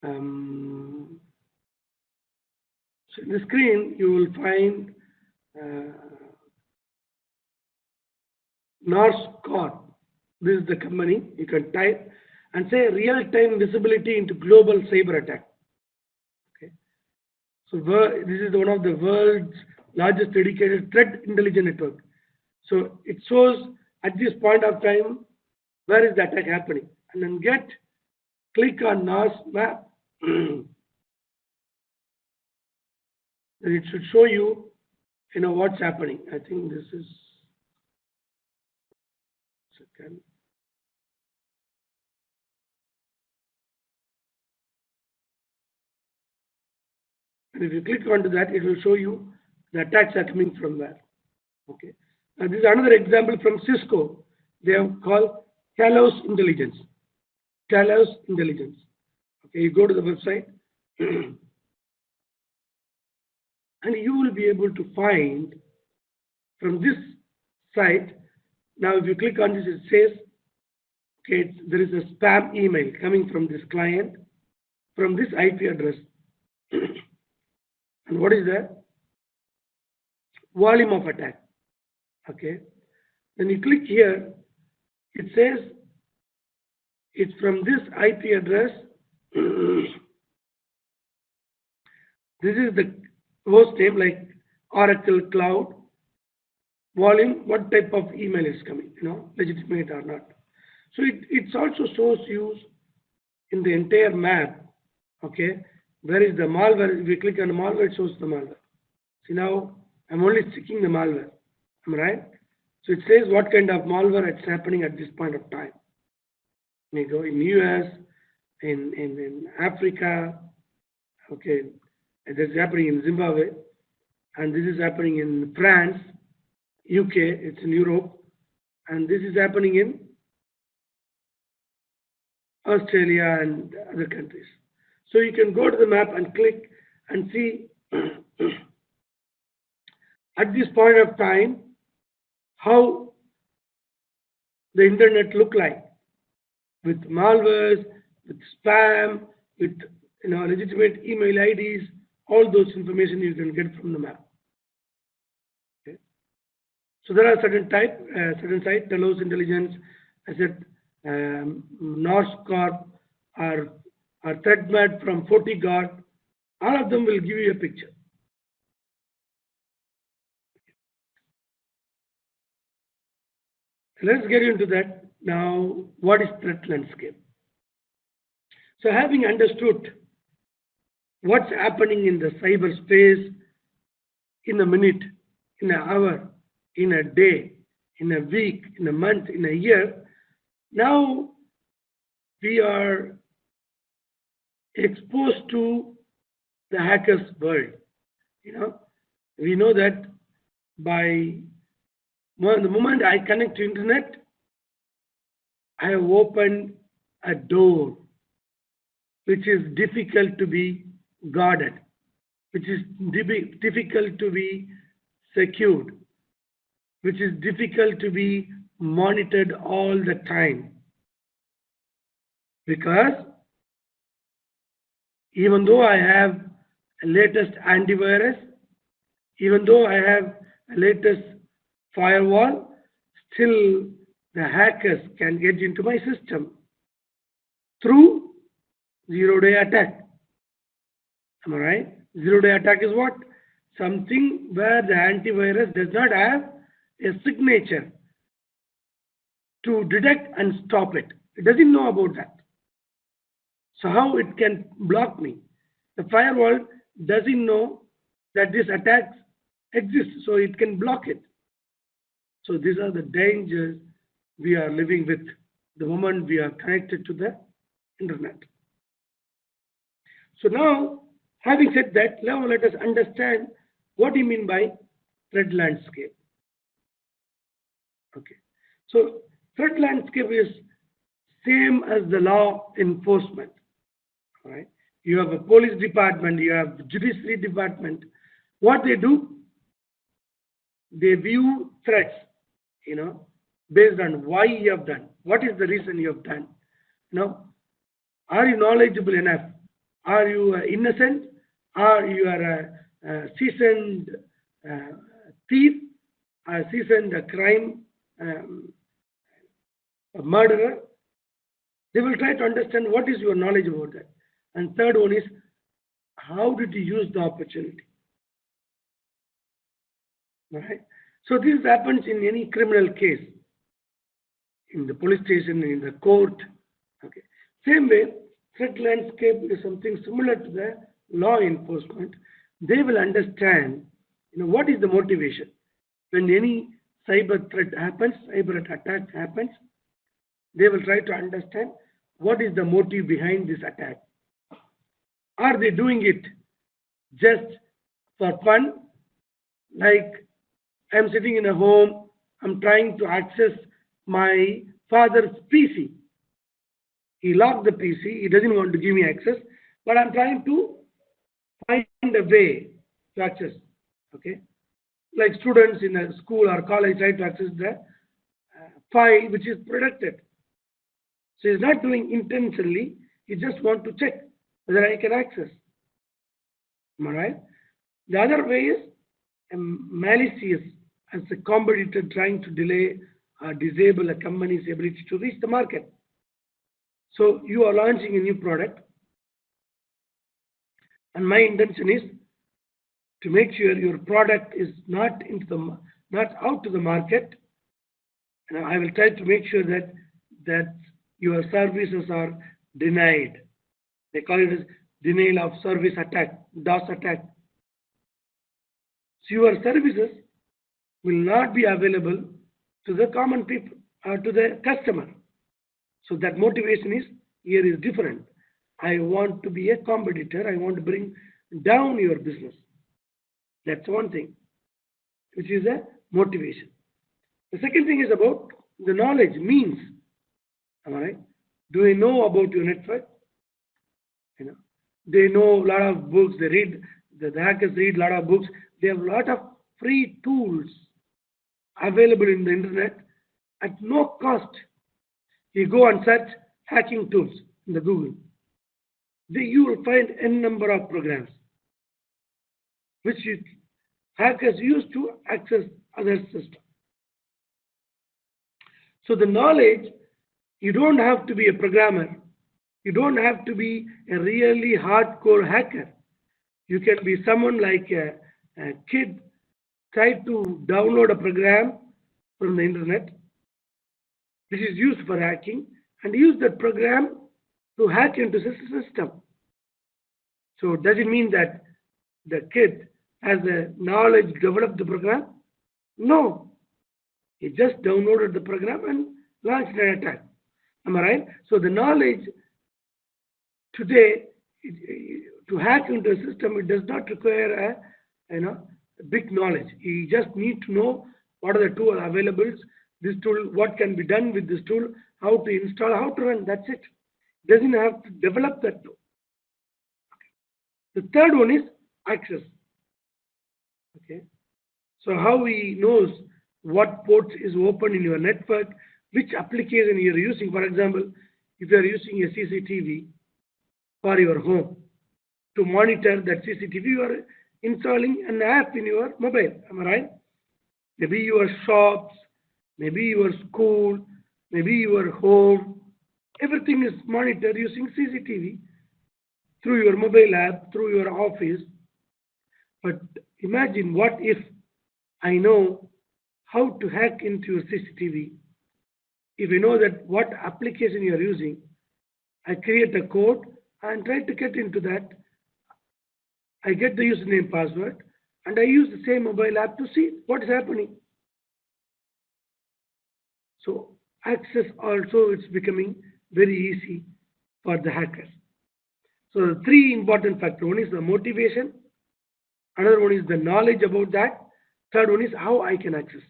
Um, so in the screen, you will find Norse Corp. This is the company. You can type and say real-time visibility into global cyber attack. Okay. So this is one of the world's largest dedicated threat intelligence network. So it shows at this point of time where is the attack happening, and then click on Norse map. Then it should show you, what's happening. I think this is second. And if you click onto that, it will show you the attacks are coming from where. Okay. Now this is another example from Cisco. They have called Talos Intelligence. Talos Intelligence. Okay, you go to the website and you will be able to find from this site. Now if you click on this, it says, okay, there is a spam email coming from this client from this IP address. And what is that? Volume of attack. Okay. Then you click here, it says it's from this IP address. This is the host name, like Oracle Cloud. Volume, what type of email is coming, legitimate or not. So it also shows you in the entire map, okay, where is the malware. If we click on the malware, it shows the malware. See, now I'm only checking the malware. Am I right? So it says what kind of malware is happening at this point of time. We go in US, in Africa, okay, this is happening in Zimbabwe, and this is happening in France, UK, it's in Europe, and this is happening in Australia and other countries. So you can go to the map and click and see at this point of time how the internet look like, with malwares, with spam, with legitimate email IDs. All those information you can get from the map. Okay. So there are certain sites, Talos Intelligence, I said, Norse Corp, or ThreatMed from FortiGuard. All of them will give you a picture. Let's get into that. Now, what is threat landscape? So having understood what's happening in the cyberspace in a minute, in an hour, in a day, in a week, in a month, in a year, now we are exposed to the hacker's world. We know that by the moment I connect to internet, I have opened a door which is difficult to be guarded, which is difficult to be secured, which is difficult to be monitored all the time. Because even though I have a latest antivirus, even though I have a latest firewall, still the hackers can get into my system through zero-day attack. Am I right? Zero-day attack is what? Something where the antivirus does not have a signature to detect and stop it. It doesn't know about that. So how it can block me? The firewall doesn't know that this attack exists, so it can block it. So these are the dangers we are living with the moment we are connected to the internet. So now, having said that, now let us understand what you mean by threat landscape. Okay. So threat landscape is same as the law enforcement. All right. You have a police department, you have judiciary department. What they do? They view threats, based on why you have done. What is the reason you have done? Are you knowledgeable enough Are you innocent? Are you a seasoned uh, thief? A seasoned crime a murderer? They will try to understand what is your knowledge about that. And third one is, how did you use the opportunity? Right? So this happens in any criminal case, in the police station, in the court. Okay. Same way, threat landscape is something similar to the law enforcement. They will understand, what is the motivation when any cyber threat happens, cyber attack happens. They will try to understand what is the motive behind this attack. Are they doing it just for fun? Like, I'm sitting in a home, I'm trying to access my father's PC. He locked the PC, he doesn't want to give me access, but I'm trying to find a way to access. Okay? Like students in a school or college try to access the file which is protected. So he's not doing intentionally, he just want to check whether I can access. Am I right? The other way is malicious, as a competitor trying to delay or disable a company's ability to reach the market. So you are launching a new product, and my intention is to make sure your product is not out to the market, and I will try to make sure that your services are denied. They call it as denial of service attack, DOS attack. So your services will not be available to the common people or to the customer. So that motivation here is different. I want to be a competitor. I want to bring down your business. That's one thing, which is a motivation. The second thing is about the knowledge, means. Am I right? Do they know about your network? They know a lot of books. They read, the hackers read a lot of books. They have a lot of free tools available in the internet at no cost. You go and search hacking tools in the Google. You will find n number of programs which hackers use to access other systems. So the knowledge, you don't have to be a programmer. You don't have to be a really hardcore hacker. You can be someone like a kid, try to download a program from the internet which is used for hacking, and use that program to hack into the system. So does it mean that the kid has the knowledge to develop the program? No. He just downloaded the program and launched an attack. Am I right? So the knowledge today, to hack into a system, it does not require a big knowledge. You just need to know what are the tools available, this tool, what can be done with this tool, how to install, how to run. That's it. Doesn't have to develop that tool. The third one is access. Okay. So how he knows what ports is open in your network, which application you are using. For example, if you are using a CCTV for your home, to monitor that CCTV, you are installing an app in your mobile. Am I right? Maybe your shops, maybe your school, maybe your home. Everything is monitored using CCTV through your mobile app, through your office. But imagine, what if I know how to hack into your CCTV? If you know that what application you are using, I create a code and try to get into that. I get the username password and I use the same mobile app to see what is happening. So access also, it's becoming very easy for the hackers. So the three important factors. One is the motivation, another one is the knowledge about that, third one is how I can access.